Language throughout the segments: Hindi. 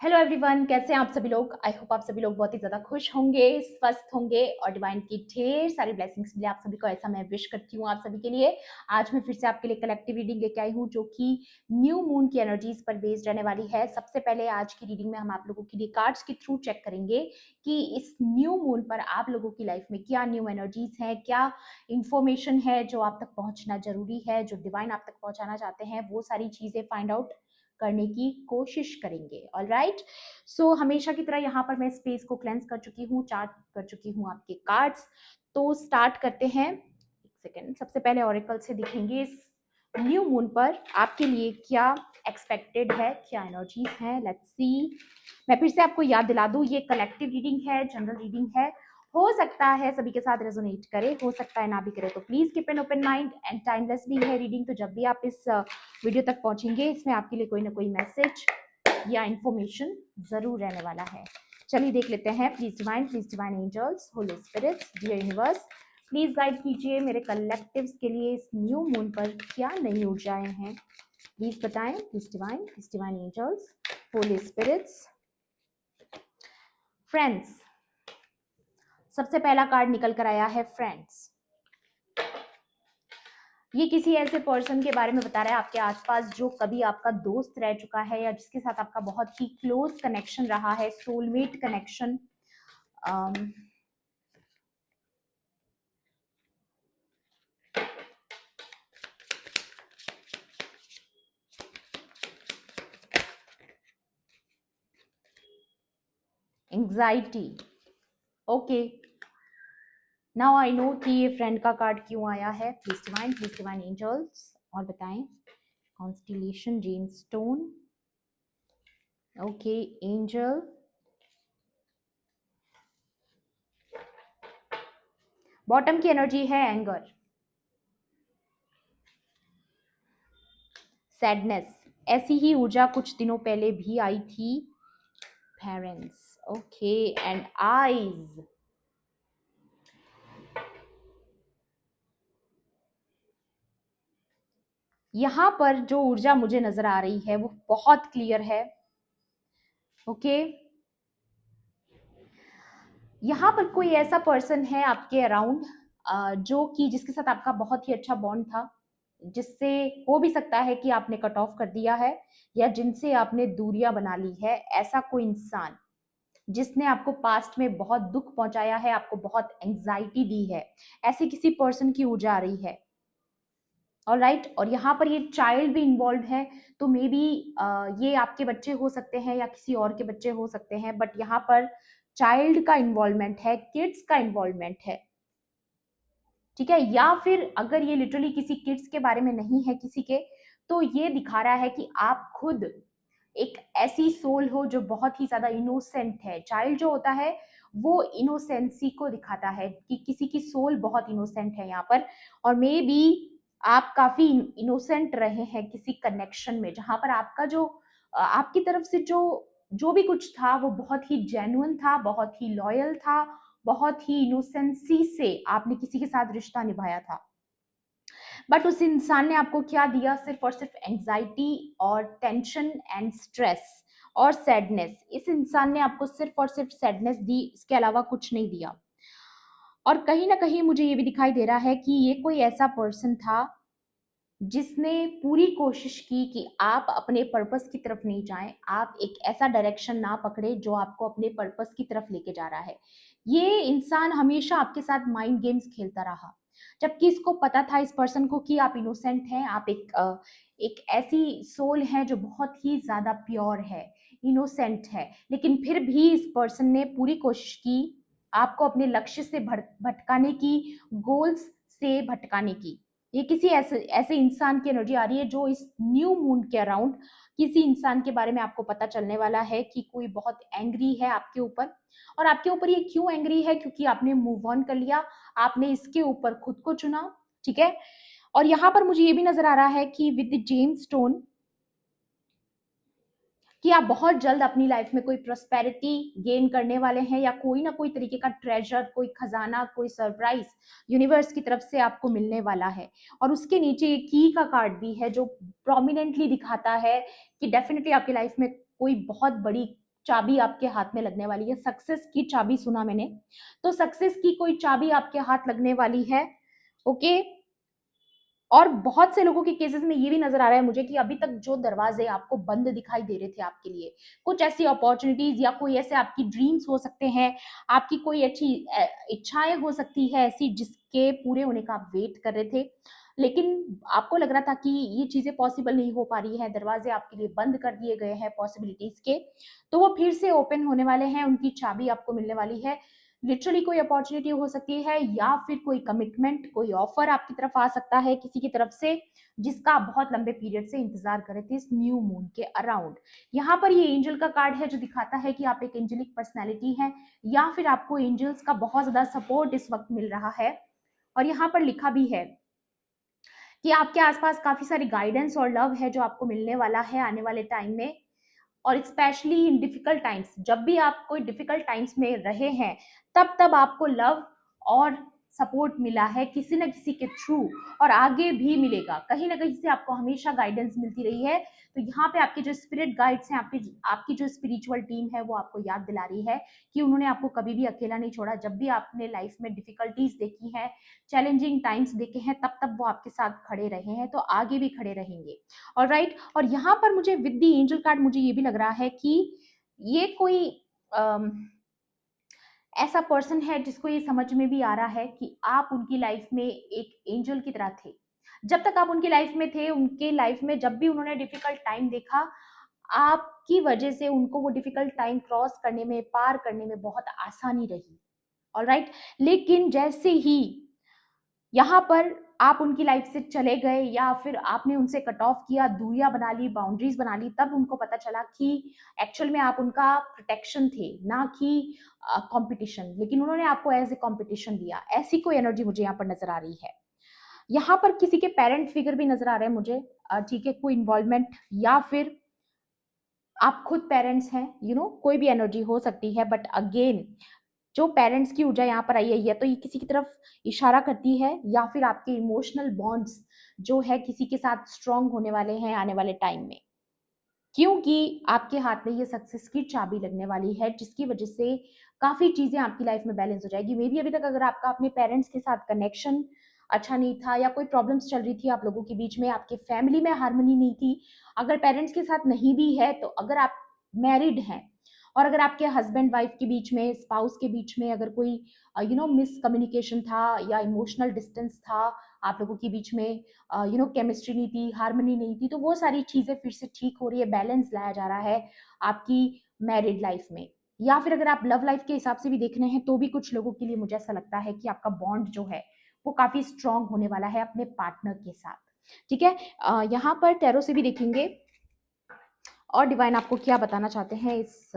हेलो एवरीवन, कैसे हैं आप सभी लोग। आई होप आप सभी लोग बहुत ही ज़्यादा खुश होंगे, स्वस्थ होंगे और डिवाइन की ढेर सारी ब्लेसिंग्स मिले आप सभी को, ऐसा मैं विश करती हूँ आप सभी के लिए। आज मैं फिर से आपके लिए कलेक्टिव रीडिंग लेके आई हूँ जो कि न्यू मून की एनर्जीज पर बेस्ड रहने वाली है। सबसे पहले आज की रीडिंग में हम आप लोगों के लिए कार्ड्स के थ्रू चेक करेंगे कि इस न्यू मून पर आप लोगों की लाइफ में क्या न्यू एनर्जीज है, क्या इंफॉर्मेशन है जो आप तक पहुंचना जरूरी है, जो डिवाइन आप तक पहुंचाना चाहते हैं, वो सारी चीजें फाइंड आउट करने की कोशिश करेंगे। ऑलराइट, सो हमेशा की तरह यहाँ पर मैं स्पेस को क्लेंस कर चुकी हूँ, चार्ट कर चुकी हूँ आपके कार्ड्स। तो स्टार्ट करते हैं। एक सेकेंड, सबसे पहले ऑरेकल से दिखेंगे इस न्यू मून पर आपके लिए क्या एक्सपेक्टेड है, क्या एनर्जीज है। Let's see. मैं फिर से आपको याद दिला दूं, ये कलेक्टिव रीडिंग है, जनरल रीडिंग है। हो सकता है सभी के साथ रेजोनेट करे, हो सकता है ना भी करे, तो please keep an open mind and timeless भी है रीडिंग। तो जब भी आप इस वीडियो तक पहुंचेंगे, इसमें आपके लिए कोई ना कोई मैसेज या इंफॉर्मेशन जरूर रहने वाला है। चलिए देख लेते हैं। Please divine angels, holy spirits, dear universe, please guide कीजिए मेरे कलेक्टिव्स के लिए इस न्यू मून पर क्या नई ऊर्जाएं हैं। प्लीज बताएं। Please divine angels, holy spirits, friends. सबसे पहला कार्ड निकल कर आया है फ्रेंड्स। ये किसी ऐसे पर्सन के बारे में बता रहा है आपके आसपास जो कभी आपका दोस्त रह चुका है या जिसके साथ आपका बहुत ही क्लोज कनेक्शन रहा है, soulmate connection. Anxiety. Okay, now I know कि ये फ्रेंड का कार्ड क्यों आया है। प्लीज डिवाइन एंजल्स, और बताएं। Constellation, gem stone, okay, angel, bottom की एनर्जी है एंगर, सैडनेस। ऐसी ही ऊर्जा कुछ दिनों पहले भी आई थी। Parents, okay, and eyes. यहां पर जो ऊर्जा मुझे नजर आ रही है वो बहुत क्लियर है। ओके, यहाँ पर कोई ऐसा पर्सन है आपके अराउंड जो कि जिसके साथ आपका बहुत ही अच्छा बॉन्ड था, जिससे हो भी सकता है कि आपने कट ऑफ कर दिया है या जिनसे आपने दूरियां बना ली है। ऐसा कोई इंसान जिसने आपको पास्ट में बहुत दुख पहुंचाया है, आपको बहुत एंजाइटी दी है, ऐसे किसी पर्सन की ऊर्जा आ रही है। ऑलराइट, और यहाँ पर ये चाइल्ड भी इन्वॉल्व है, तो मे बी ये आपके बच्चे हो सकते हैं या किसी और के बच्चे हो सकते हैं, बट यहाँ पर चाइल्ड का इन्वॉल्वमेंट है, किड्स का इन्वॉल्वमेंट है। ठीक है, या फिर अगर ये लिटरली किसी किड्स के बारे में नहीं है किसी के, तो ये दिखा रहा है कि आप खुद एक ऐसी सोल हो जो बहुत ही ज्यादा इनोसेंट है। चाइल्ड जो होता है वो इनोसेंसी को दिखाता है कि किसी की सोल बहुत इनोसेंट है यहाँ पर। और मे बी आप काफी इनोसेंट रहे हैं किसी कनेक्शन में, जहां पर आपका जो आपकी तरफ से जो जो भी कुछ था वो बहुत ही जेन्युइन था, बहुत ही लॉयल था, बहुत ही इनोसेंसी से आपने किसी के साथ रिश्ता निभाया था। बट उस इंसान ने आपको क्या दिया? सिर्फ और सिर्फ एंजाइटी और टेंशन एंड स्ट्रेस और सैडनेस। इस इंसान ने आपको सिर्फ और सिर्फ सैडनेस दी, इसके अलावा कुछ नहीं दिया। और कहीं ना कहीं मुझे ये भी दिखाई दे रहा है कि ये कोई ऐसा पर्सन था जिसने पूरी कोशिश की कि आप अपने पर्पस की तरफ नहीं जाएं, आप एक ऐसा डायरेक्शन ना पकड़े जो आपको अपने पर्पस की तरफ लेके जा रहा है। ये इंसान हमेशा आपके साथ माइंड गेम्स खेलता रहा, जबकि इसको पता था इस पर्सन को कि आप इनोसेंट हैं, आप एक ऐसी सोल है जो बहुत ही ज्यादा प्योर है, इनोसेंट है। लेकिन फिर भी इस पर्सन ने पूरी कोशिश की आपको अपने लक्ष्य से भटकाने की, गोल्स से भटकाने की। ये किसी ऐसे ऐसे इंसान की एनर्जी आ रही है जो इस न्यू मून के अराउंड, किसी इंसान के बारे में आपको पता चलने वाला है कि कोई बहुत एंग्री है आपके ऊपर। और आपके ऊपर ये क्यों एंग्री है? क्योंकि आपने मूव ऑन कर लिया, आपने इसके ऊपर खुद को चुना। ठीक है, और यहाँ पर मुझे ये भी नजर आ रहा है कि विद जेम स्टोन कि आप बहुत जल्द अपनी लाइफ में कोई प्रोस्पेरिटी गेन करने वाले हैं, या कोई ना कोई तरीके का ट्रेजर, कोई खजाना, कोई सरप्राइज यूनिवर्स की तरफ से आपको मिलने वाला है। और उसके नीचे की का कार्ड भी है जो प्रोमिनेंटली दिखाता है कि डेफिनेटली आपकी लाइफ में कोई बहुत बड़ी चाबी आपके हाथ में लगने वाली है। सक्सेस की चाबी सुना मैंने, तो सक्सेस की कोई चाबी आपके हाथ लगने वाली है। ओके। और बहुत से लोगों के केसेस में ये भी नजर आ रहा है मुझे कि अभी तक जो दरवाजे आपको बंद दिखाई दे रहे थे आपके लिए, कुछ ऐसी अपॉर्चुनिटीज या कोई ऐसे आपकी ड्रीम्स हो सकते हैं, आपकी कोई अच्छी इच्छाएं हो सकती है ऐसी जिसके पूरे होने का आप वेट कर रहे थे, लेकिन आपको लग रहा था कि ये चीजें पॉसिबल नहीं हो पा रही है, दरवाजे आपके लिए बंद कर दिए गए हैं पॉसिबिलिटीज के, तो वो फिर से ओपन होने वाले हैं, उनकी चाबी आपको मिलने वाली है। लिटरली कोई अपॉर्चुनिटी हो सकती है या फिर कोई कमिटमेंट, कोई ऑफर आपकी तरफ आ सकता है किसी की तरफ से, जिसका आप बहुत लंबे पीरियड से इंतजार कर रहे थे इस न्यू मून के अराउंड। यहाँ पर ये एंजल का कार्ड है जो दिखाता है कि आप एक एंजलिक पर्सनैलिटी हैं या फिर आपको एंजल्स का बहुत ज्यादा सपोर्ट इस वक्त मिल रहा है। और यहाँ पर लिखा भी है कि आपके आसपास काफी सारी गाइडेंस और लव है जो आपको मिलने वाला है आने वाले टाइम में। और स्पेशली इन डिफिकल्ट टाइम्स, जब भी आप कोई डिफिकल्ट टाइम्स में रहे हैं, तब तब आपको लव और सपोर्ट मिला है किसी न किसी के थ्रू, और आगे भी मिलेगा, कहीं ना कहीं से आपको हमेशा गाइडेंस मिलती रही है। तो यहाँ पे आपके जो स्पिरिट गाइड्स हैं, आपकी आपकी जो स्पिरिचुअल टीम है, वो आपको याद दिला रही है कि उन्होंने आपको कभी भी अकेला नहीं छोड़ा। जब भी आपने लाइफ में डिफिकल्टीज देखी हैं, चैलेंजिंग टाइम्स देखे हैं, तब तब वो आपके साथ खड़े रहे हैं, तो आगे भी खड़े रहेंगे। और राइट, और यहाँ पर मुझे विद द एंजल कार्ड मुझे ये भी लग रहा है कि ये कोई अम, ऐसा पर्सन है जिसको ये समझ में भी आ रहा है कि आप उनकी लाइफ में एक एंजल की तरह थे। जब तक आप उनकी लाइफ में थे, उनके लाइफ में जब भी उन्होंने डिफिकल्ट टाइम देखा, आपकी वजह से उनको वो डिफिकल्ट टाइम क्रॉस करने में, पार करने में बहुत आसानी रही। ऑलराइट, लेकिन जैसे ही यहाँ पर आप उनकी लाइफ से चले गए या फिर आपने उनसे कट ऑफ किया, दूरियां बना ली, बाउंड्रीज बना ली, तब उनको पता चला कि एक्चुअल में आप उनका प्रोटेक्शन थे, ना कि कंपटीशन। लेकिन उन्होंने आपको एज ए कंपटीशन लिया। ऐसी कोई एनर्जी मुझे यहाँ पर नजर आ रही है। यहाँ पर किसी के पेरेंट फिगर भी नजर आ रहे हैं मुझे। ठीक है, कोई इन्वॉल्वमेंट या फिर आप खुद पेरेंट्स हैं, कोई भी एनर्जी हो सकती है, बट अगेन जो पेरेंट्स की ऊर्जा यहाँ पर आई है तो ये किसी की तरफ इशारा करती है, या फिर आपके इमोशनल बॉन्ड्स जो है किसी के साथ स्ट्रांग होने वाले हैं आने वाले टाइम में, क्योंकि आपके हाथ में ये सक्सेस की चाबी लगने वाली है, जिसकी वजह से काफी चीजें आपकी लाइफ में बैलेंस हो जाएगी। मे बी अभी तक अगर आपका अपने पेरेंट्स के साथ कनेक्शन अच्छा नहीं था, या कोई प्रॉब्लम्स चल रही थी आप लोगों के बीच में, आपके फैमिली में हार्मनी नहीं थी, अगर पेरेंट्स के साथ नहीं भी है, तो अगर आप मैरिड हैं और अगर आपके हस्बैंड वाइफ के बीच में, स्पाउस के बीच में अगर कोई मिसकम्युनिकेशन था या इमोशनल डिस्टेंस था आप लोगों के बीच में, केमिस्ट्री नहीं थी, हार्मनी नहीं थी, तो वो सारी चीजें फिर से ठीक हो रही है, बैलेंस लाया जा रहा है आपकी मैरिड लाइफ में। या फिर अगर आप लव लाइफ के हिसाब से भी देख रहे हैं, तो भी कुछ लोगों के लिए मुझे ऐसा लगता है कि आपका बॉन्ड जो है वो काफी स्ट्रांग होने वाला है अपने पार्टनर के साथ। ठीक है, यहाँ पर टैरो से भी देखेंगे और डिवाइन आपको क्या बताना चाहते हैं इस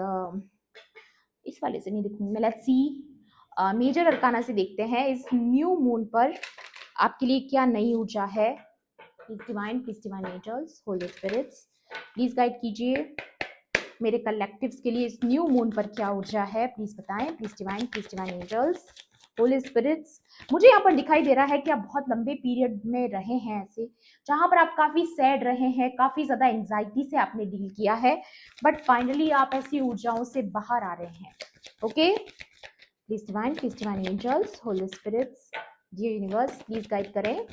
वाले से नहीं देखूंगी मैं। लेट्स सी, मेजर अरकाना से देखते हैं इस न्यू मून पर आपके लिए क्या नई ऊर्जा है। Please divine angels, holy spirits, please guide कीजिए मेरे कलेक्टिव्स के लिए इस न्यू मून पर क्या ऊर्जा है, प्लीज बताएं। Please divine angels, holy spirits. मुझे यहाँ पर दिखाई दे रहा है कि आप बहुत लंबे पीरियड में रहे हैं ऐसे, जहां पर आप काफी सैड रहे हैं, काफी ज्यादा एंजाइटी से आपने डील किया है, बट फाइनली आप ऐसी ऊर्जाओं से बाहर आ रहे हैं। Okay, please divine angels, holy spirits, dear universe, please guide करें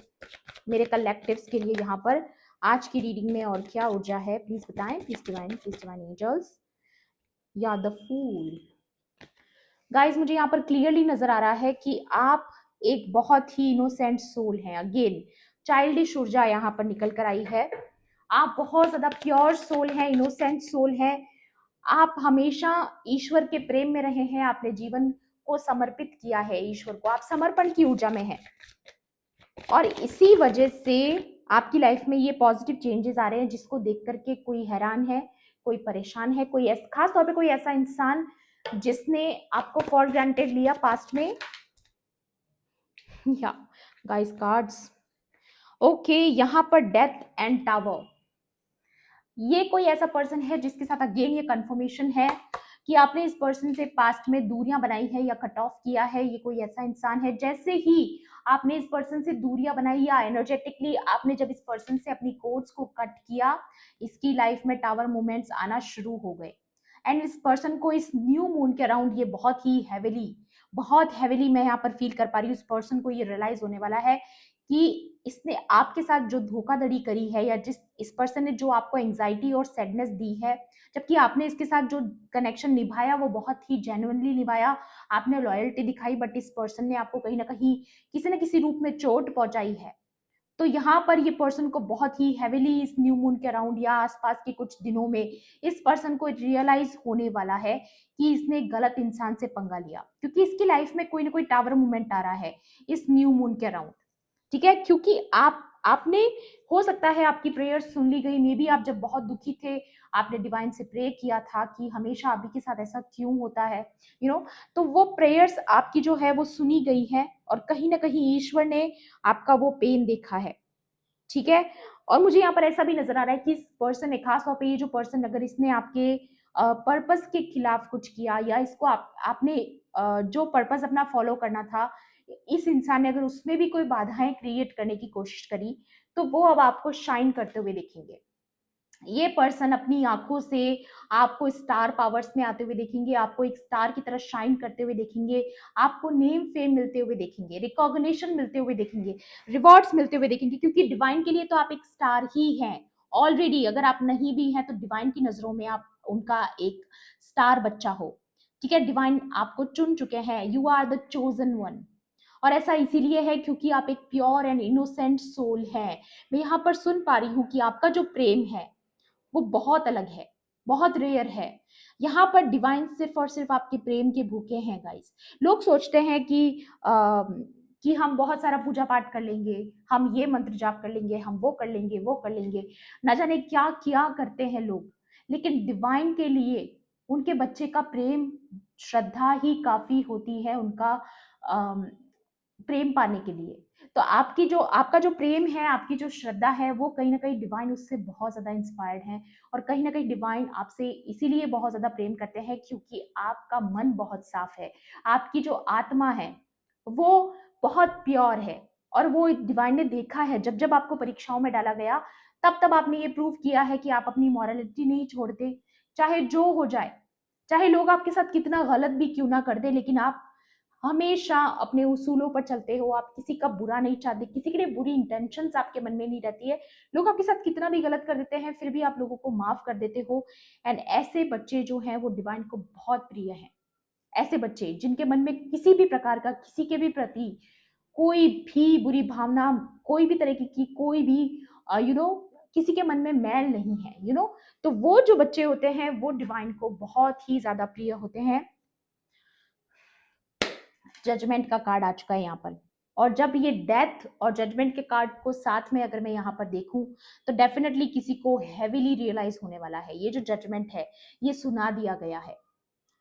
मेरे कलेक्टिव्स के लिए यहाँ पर आज की रीडिंग में और क्या ऊर्जा है, प्लीज बताएं। प्लीज डिवाइन एंजल्स, या द फूल। गाइस, मुझे यहाँ पर क्लियरली नजर आ रहा है कि आप एक बहुत ही इनोसेंट सोल हैं। अगेन चाइल्डिश ऊर्जा यहाँ पर निकल कर आई है। आप बहुत ज्यादा प्योर सोल हैं, इनोसेंट सोल हैं। आप हमेशा ईश्वर के प्रेम में रहे हैं, आपने जीवन को समर्पित किया है ईश्वर को, आप समर्पण की ऊर्जा में हैं, और इसी वजह से आपकी लाइफ में ये पॉजिटिव चेंजेस आ रहे हैं, जिसको देख करके कोई हैरान है, कोई परेशान है, कोई खास तौर पे कोई ऐसा इंसान जिसने आपको फॉर ग्रांटेड लिया पास्ट में। या गाइस कार्ड्स, ओके, यहाँ पर डेथ एंड टावर, ये कोई ऐसा पर्सन है जिसके साथ अगेन ये कंफर्मेशन है कि आपने इस पर्सन से पास्ट में दूरियां बनाई है या कट ऑफ किया है। ये कोई ऐसा इंसान है, जैसे ही आपने इस पर्सन से दूरियां बनाई या एनर्जेटिकली आपने जब इस पर्सन से अपनी कोर्ड्स को कट किया, इसकी लाइफ में टावर मूवमेंट्स आना शुरू हो गए। एंड इस पर्सन को इस न्यू मून के अराउंड ये बहुत हैविली मैं यहाँ पर फील कर पा रही हूँ। इस पर्सन को ये रियलाइज होने वाला है कि इसने आपके साथ जो धोखाधड़ी करी है, या जिस इस पर्सन ने जो आपको एंजाइटी और सैडनेस दी है, जबकि आपने इसके साथ जो कनेक्शन निभाया वो बहुत ही जेन्युइनली निभाया, आपने लॉयल्टी दिखाई, बट इस पर्सन ने आपको कहीं ना कहीं किसी न किसी रूप में चोट पहुंचाई है। तो यहाँ पर ये पर्सन को बहुत ही हैविली इस न्यू मून के अराउंड या आसपास के कुछ दिनों में इस पर्सन को रियलाइज होने वाला है कि इसने गलत इंसान से पंगा लिया, क्योंकि इसकी लाइफ में कोई ना कोई टावर मूवमेंट आ रहा है इस न्यू मून के अराउंड। ठीक है, क्योंकि आपने, हो सकता है आपकी प्रेयर सुन ली गई, मे बी आप जब बहुत दुखी थे आपने डिवाइन से प्रे किया था कि हमेशा आप ही के साथ ऐसा क्यों होता है, यू नो, तो वो प्रेयर्स आपकी जो है वो सुनी गई है, और कहीं ना कहीं ईश्वर ने आपका वो पेन देखा है। ठीक है, और मुझे यहाँ पर ऐसा भी नजर आ रहा है कि इस पर्सन ने, खास तौर पे ये जो पर्सन, अगर इसने आपके पर्पस के खिलाफ कुछ किया, या इसको आपने जो पर्पस अपना फॉलो करना था, इस इंसान ने अगर उसमें भी कोई बाधाएं क्रिएट करने की कोशिश करी, तो वो अब आपको शाइन करते हुए दिखेंगे। ये पर्सन अपनी आंखों से आपको स्टार पावर्स में आते हुए देखेंगे, आपको एक स्टार की तरह शाइन करते हुए देखेंगे, आपको नेम फेम मिलते हुए देखेंगे, रिकॉग्निशन मिलते हुए देखेंगे, रिवॉर्ड्स मिलते हुए देखेंगे, क्योंकि डिवाइन के लिए तो आप एक स्टार ही हैं ऑलरेडी। अगर आप नहीं भी हैं तो डिवाइन की नजरों में आप उनका एक स्टार बच्चा हो। ठीक है, डिवाइन आपको चुन चुके हैं, you are the chosen one. और ऐसा इसीलिए है क्योंकि आप एक प्योर एंड इनोसेंट सोल हैं। मैं यहाँ पर सुन पा रही हूँ कि आपका जो प्रेम है वो बहुत अलग है, बहुत रेयर है। यहाँ पर डिवाइन सिर्फ और सिर्फ आपके प्रेम के भूखे हैं गाइस। लोग सोचते हैं कि हम बहुत सारा पूजा पाठ कर लेंगे, हम ये मंत्र जाप कर लेंगे, हम वो कर लेंगे, वो कर लेंगे, ना जाने क्या क्या करते हैं लोग। लेकिन डिवाइन के लिए उनके बच्चे का प्रेम, श्रद्धा ही काफी होती है उनका प्रेम पाने के लिए। तो आपका जो प्रेम है, आपकी जो श्रद्धा है, वो कहीं ना कहीं डिवाइन उससे बहुत ज्यादा इंस्पायर्ड है, और कहीं ना कहीं डिवाइन आपसे इसीलिए बहुत ज्यादा प्रेम करते हैं क्योंकि आपका मन बहुत साफ है, आपकी जो आत्मा है वो बहुत प्योर है। और वो डिवाइन ने देखा है, जब जब आपको परीक्षाओं में डाला गया, तब तब आपने ये प्रूव किया है कि आप अपनी मॉरलिटी नहीं छोड़ते, चाहे जो हो जाए, चाहे लोग आपके साथ कितना गलत भी क्यों ना कर दे, लेकिन आप हमेशा अपने उसूलों पर चलते हो, आप किसी का बुरा नहीं चाहते, किसी के लिए बुरी इंटेंशंस आपके मन में नहीं रहती है। लोग आपके साथ कितना भी गलत कर देते हैं फिर भी आप लोगों को माफ कर देते हो। एंड ऐसे बच्चे जो हैं वो डिवाइन को बहुत प्रिय हैं। ऐसे बच्चे जिनके मन में किसी भी प्रकार का, किसी के भी प्रति कोई भी बुरी भावना, कोई भी तरीके की कोई भी किसी के मन में मैल नहीं है, तो वो जो बच्चे होते हैं वो डिवाइन को बहुत ही ज्यादा प्रिय होते हैं। जजमेंट का कार्ड आ चुका है यहाँ पर, और जब ये डेथ और जजमेंट के कार्ड को साथ में अगर मैं यहाँ पर देखूं, तो डेफिनेटली किसी को हैविली रियलाइज होने वाला है। ये जो जजमेंट है ये सुना दिया गया है,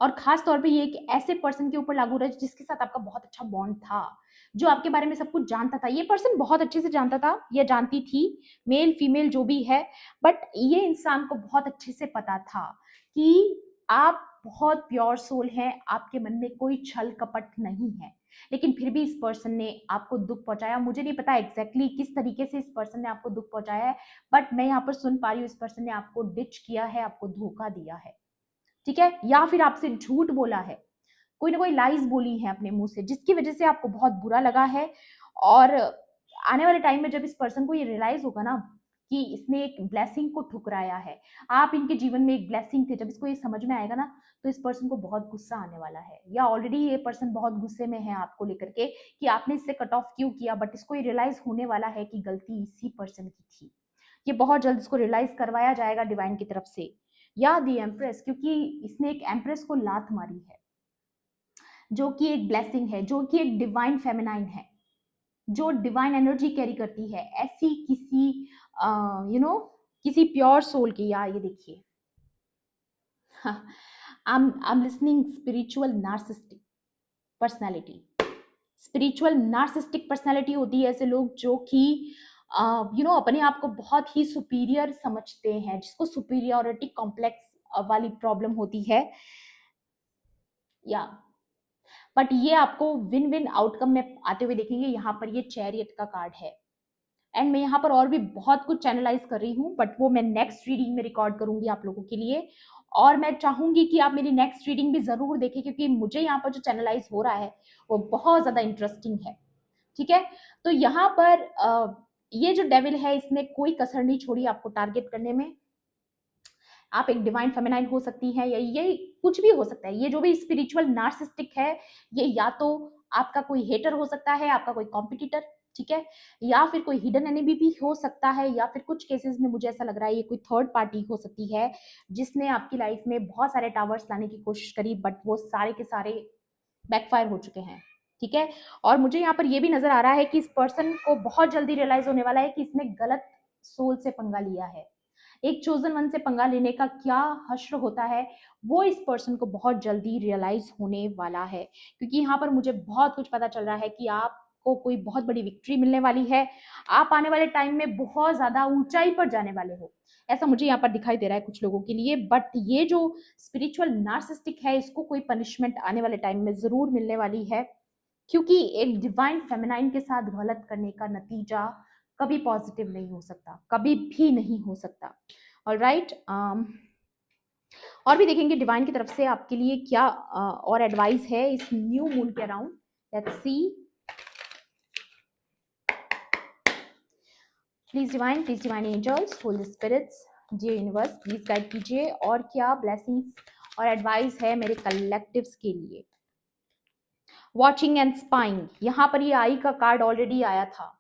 और खास तौर पे ये एक ऐसे पर्सन के ऊपर लागू रहा है जिसके साथ आपका बहुत अच्छा बॉन्ड था, जो आपके बारे में सब कुछ जानता था। ये पर्सन बहुत अच्छे से जानता था या जानती थी, मेल फीमेल जो भी है, बट ये इंसान को बहुत अच्छे से पता था कि आप बहुत प्योर सोल हैं, आपके मन में कोई छल कपट नहीं है। लेकिन फिर भी इस पर्सन ने आपको दुख पहुंचाया। मुझे नहीं पता एग्जैक्टली किस तरीके से इस पर्सन ने आपको दुख पहुंचाया है, बट मैं यहाँ पर सुन पा रही हूँ इस पर्सन ने आपको डिच किया है, आपको धोखा दिया है। ठीक है, या फिर आपसे झूठ बोला है, कोई ना कोई लाइज बोली है अपने मुंह से, जिसकी वजह से आपको बहुत बुरा लगा है। और आने वाले टाइम में जब इस पर्सन को ये रियलाइज होगा ना कि इसने एक ब्लेसिंग को ठुकराया है, आप इनके जीवन में एक ब्लेसिंग थे, जब इसको ये समझ में आएगा ना, तो इस पर्सन को बहुत गुस्सा आने वाला है, या ऑलरेडी ये पर्सन बहुत गुस्से में है आपको लेकर के कि आपने इससे कट ऑफ क्यों किया। बट इसको ये रियलाइज होने वाला है कि गलती इसी पर्सन की थी। ये बहुत जल्द इसको रियलाइज करवाया जाएगा डिवाइन की तरफ से, या दी एम्प्रेस, क्योंकि इसने एक एम्प्रेस को लात मारी है, जो कि एक ब्लेसिंग है, जो कि एक डिवाइन फेमिनाइन है, जो डिवाइन एनर्जी कैरी करती है, ऐसी किसी किसी प्योर सोल की। यार ये देखिए, I'm listening spiritual narcissistic personality। Spiritual narcissistic personality होती है ऐसे लोग जो कि अपने आप को बहुत ही सुपीरियर समझते हैं, जिसको सुपीरियोरिटी कॉम्प्लेक्स वाली प्रॉब्लम होती है, या बट ये आपको विन विन आउटकम में आते हुए देखेंगे। यहाँ पर ये चैरियट का कार्ड है, एंड मैं यहाँ पर और भी बहुत कुछ चैनलाइज कर रही हूँ, बट वो मैं नेक्स्ट रीडिंग में रिकॉर्ड करूंगी आप लोगों के लिए। और मैं चाहूंगी कि आप मेरी नेक्स्ट रीडिंग भी जरूर देखें, क्योंकि मुझे यहाँ पर जो चैनलाइज हो रहा है वो बहुत ज्यादा इंटरेस्टिंग है। ठीक है, तो यहाँ पर ये जो डेविल है इसने कोई कसर नहीं छोड़ी आपको टारगेट करने में। आप एक डिवाइन फेमिनाइन हो सकती हैं, या ये कुछ भी हो सकता है। ये जो भी स्पिरिचुअल नार्सिस्टिक है, ये या तो आपका कोई हेटर हो सकता है, आपका कोई कॉम्पिटिटर, ठीक है, या फिर कोई हिडन एनिमी भी हो सकता है, या फिर कुछ केसेस में मुझे ऐसा लग रहा है ये कोई थर्ड पार्टी हो सकती है जिसने आपकी लाइफ में बहुत सारे टावर्स लाने की कोशिश करी, बट वो सारे के सारे बैकफायर हो चुके हैं। ठीक है, और मुझे यहाँ पर ये भी नजर आ रहा है कि इस पर्सन को बहुत जल्दी रियलाइज होने वाला है कि इसने गलत सोल से पंगा लिया है। एक चोजन वन से पंगा लेने का क्या हश्र होता है वो इस पर्सन को बहुत जल्दी रियलाइज होने वाला है, क्योंकि यहाँ पर मुझे बहुत कुछ पता चल रहा है कि आपको कोई बहुत बड़ी विक्ट्री मिलने वाली है। आप आने वाले टाइम में बहुत ज्यादा ऊंचाई पर जाने वाले हो, ऐसा मुझे यहाँ पर दिखाई दे रहा है कुछ लोगों के लिए। बट ये जो स्पिरिचुअल नार्सिस्टिक है इसको कोई पनिशमेंट आने वाले टाइम में जरूर मिलने वाली है, क्योंकि एक डिवाइन फेमिनाइन के साथ गलत करने का नतीजा कभी पॉजिटिव नहीं हो सकता, कभी भी नहीं हो सकता। ऑलराइट, और भी देखेंगे डिवाइन की तरफ से आपके लिए क्या और एडवाइस है इस न्यू मून के around. Let's see, please divine angels, holy spirits, dear universe, please guide कीजिए और क्या ब्लेसिंग्स और एडवाइस है मेरे कलेक्टिव्स के लिए। वॉचिंग एंड स्पाइंग, यहां पर ये आई का कार्ड ऑलरेडी आया था।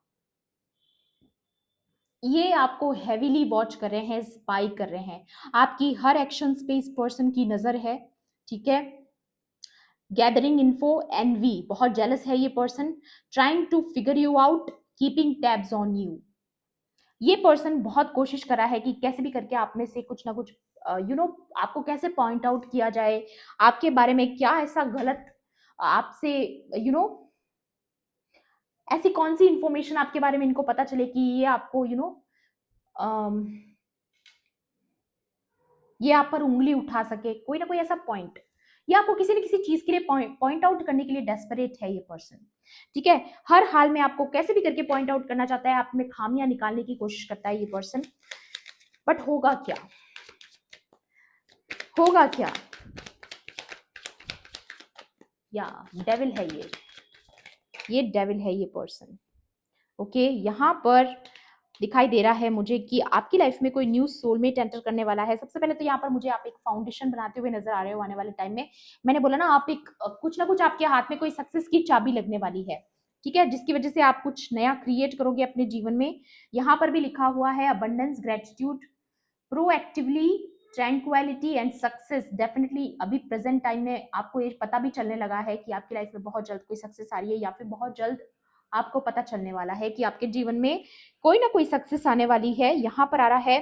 ये आपको हेवीली वॉच कर रहे हैं, स्पाई कर रहे हैं, आपकी हर एक्शन पे इस पर्सन की नजर है। ठीक है, गैदरिंग इन्फो, एनवी, बहुत जेलस है ये person, trying to figure you out, keeping tabs on you. ये पर्सन बहुत कोशिश कर रहा है कि कैसे भी करके आप में से कुछ ना कुछ आपको कैसे पॉइंट आउट किया जाए, आपके बारे में क्या ऐसा गलत आपसे ऐसी कौन सी इंफॉर्मेशन आपके बारे में इनको पता चले कि ये आपको ये आप पर उंगली उठा सके, कोई ना कोई ऐसा पॉइंट, ये आपको किसी न किसी चीज के लिए पॉइंट आउट करने के लिए डेस्परेट है ये पर्सन। ठीक है, हर हाल में आपको कैसे भी करके पॉइंट आउट करना चाहता है, आप में खामियां निकालने की कोशिश करता है ये पर्सन। बट होगा क्या, होगा क्या? या डेविल है ये डेविल है ये पर्सन। ओके, यहाँ पर दिखाई दे रहा है मुझे कि आपकी लाइफ में कोई न्यू सोलमेट एंटर करने वाला है। सबसे पहले तो यहाँ पर मुझे आप एक फाउंडेशन बनाते हुए नजर आ रहे हो आने वाले टाइम में। मैंने बोला ना, आप एक कुछ ना कुछ आपके हाथ में कोई सक्सेस की चाबी लगने वाली है। ठीक है, जिसकी वजह से आप कुछ नया क्रिएट करोगे अपने जीवन में। यहाँ पर भी लिखा हुआ है abundance, gratitude, proactively, tranquillity and success. Definitely अभी प्रेजेंट टाइम में आपको ये पता भी चलने लगा है कि आपकी लाइफ में बहुत जल्द कोई सक्सेस आ रही है, या फिर बहुत जल्द आपको पता चलने वाला है कि आपके जीवन में कोई ना कोई सक्सेस आने वाली है। यहाँ पर आ रहा है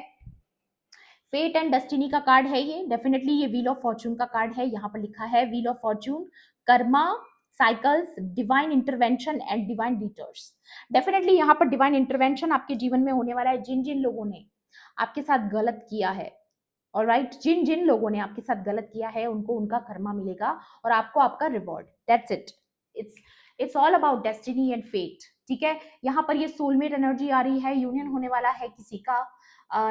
फेट एंड डेस्टिनी का कार्ड है ये। डेफिनेटली ये व्हील ऑफ फॉर्चून का कार्ड है। यहाँ पर लिखा है wheel of fortune, karma, cycles, divine intervention and divine detours. Definitely यहाँ पर डिवाइन इंटरवेंशन आपके जीवन में होने वाला है। जिन जिन लोगों ने आपके साथ गलत किया है, ऑलराइट, जिन जिन लोगों ने आपके साथ गलत किया है उनको उनका कर्मा मिलेगा और आपको आपका reward. That's it, it's all about destiny and fate. ठीक है, यहाँ पर ये सोलमेट एनर्जी आ रही है, यूनियन होने वाला है किसी का,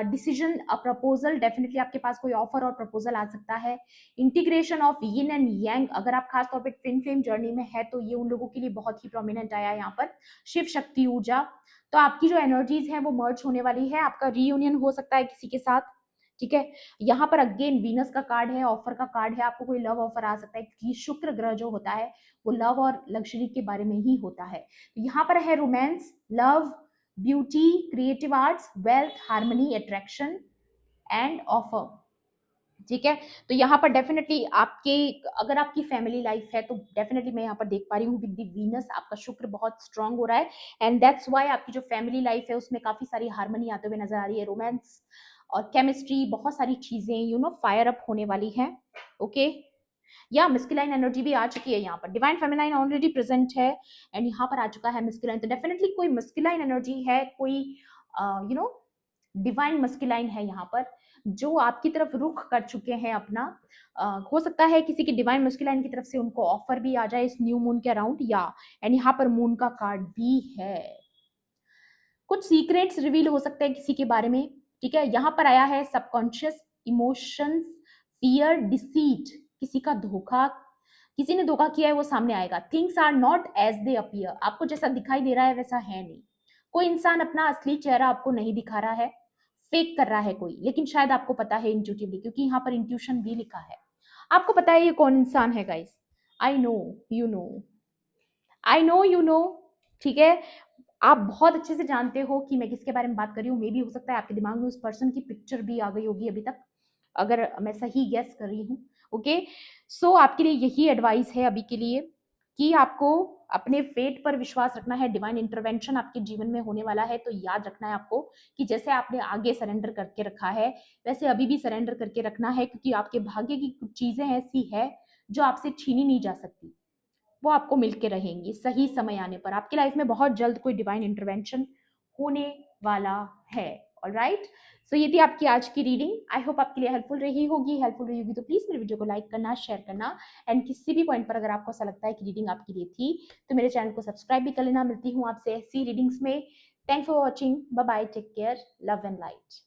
डिसीजन, प्रपोजल, डेफिनेटली आपके पास कोई ऑफर और प्रपोजल आ सकता है। Integration of yin and yang, अगर आप खास तौर पे ट्विन फ्लेम जर्नी में है तो ये उन लोगों के लिए बहुत ही प्रोमिनेंट आया है यहाँ पर। शिव शक्ति ऊर्जा, तो आपकी जो एनर्जीज है वो मर्ज होने वाली है, आपका रीयूनियन हो सकता है किसी के साथ। ठीक है, यहाँ पर अगेन वीनस का कार्ड है, ऑफर का कार्ड है, आपको कोई लव ऑफर आ सकता है क्योंकि शुक्र ग्रह जो होता है वो लव और लग्जरी के बारे में ही होता है। तो यहाँ पर है romance, love, beauty, creative arts, wealth, harmony, attraction and offer. ठीक है, तो यहाँ पर डेफिनेटली आपके, अगर आपकी फैमिली लाइफ है तो डेफिनेटली मैं यहाँ पर देख पा रही हूँ विद द वीनस आपका शुक्र बहुत स्ट्रांग हो रहा है, एंड दैट्स व्हाई आपकी जो फैमिली लाइफ है उसमें काफी सारी हार्मनी आते हुए नजर आ रही है, रोमांस और केमिस्ट्री, बहुत सारी चीजें फायर अप होने वाली है। ओके, या मिस्किलाइन एनर्जी भी आ चुकी है यहाँ पर, डिवाइन फेमिनाइन ऑलरेडी प्रेजेंट है एंड यहाँ पर आ चुका है मिस्किलाइन। तो डेफिनेटली कोई मिस्किलाइन एनर्जी है, कोई डिवाइन मस्कुलाइन है यहाँ पर जो आपकी तरफ रुख कर चुके हैं अपना। हो सकता है किसी की डिवाइन मस्कुलाइन की तरफ से उनको ऑफर भी आ जाए इस न्यू मून के अराउंड, या एंड यहाँ पर मून का कार्ड भी है। कुछ सीक्रेट्स रिवील हो सकते हैं किसी के बारे में। ठीक है, यहाँ पर आया है सबकॉन्शियस, इमोशंस, फियर, डिसीट, किसी का धोखा, किसी ने धोखा किया है वो सामने आएगा। Things are not as they appear, आपको जैसा दिखाई दे रहा है वैसा है नहीं। कोई इंसान अपना असली चेहरा आपको नहीं दिखा रहा है, फेक कर रहा है कोई, लेकिन शायद आपको पता है इंट्यूटिवली, क्योंकि यहाँ पर इंट्यूशन भी लिखा है। आपको पता है ये कौन इंसान है guys. I know you know, I know you know, ठीक है। आप बहुत अच्छे से जानते हो कि मैं किसके बारे में बात कर रही हूँ। मे भी हो सकता है आपके दिमाग में उस पर्सन की पिक्चर भी आ गई होगी अभी तक, अगर मैं सही गेस कर रही हूँ। ओके, सो आपके लिए यही एडवाइस है अभी के लिए कि आपको अपने फेट पर विश्वास रखना है। डिवाइन इंटरवेंशन आपके जीवन में होने वाला है, तो याद रखना है आपको कि जैसे आपने आगे सरेंडर करके रखा है वैसे अभी भी सरेंडर करके रखना है, क्योंकि आपके भाग्य की कुछ चीजें ऐसी है जो आपसे छीनी नहीं जा सकती, वो आपको मिलके रहेंगी सही समय आने पर। आपकी लाइफ में बहुत जल्द कोई डिवाइन इंटरवेंशन होने वाला है। ऑलराइट, सो ये थी आपकी आज की रीडिंग। आई होप आपके लिए हेल्पफुल रही होगी। हेल्पफुल रही होगी तो प्लीज मेरे वीडियो को लाइक करना, शेयर करना, एंड किसी भी पॉइंट पर अगर आपको ऐसा लगता है कि रीडिंग आपके लिए थी तो मेरे चैनल को सब्सक्राइब भी कर लेना। मिलती हूँ आपसे ऐसी रीडिंग्स में। Thanks for watching, bye bye, take care, love and light.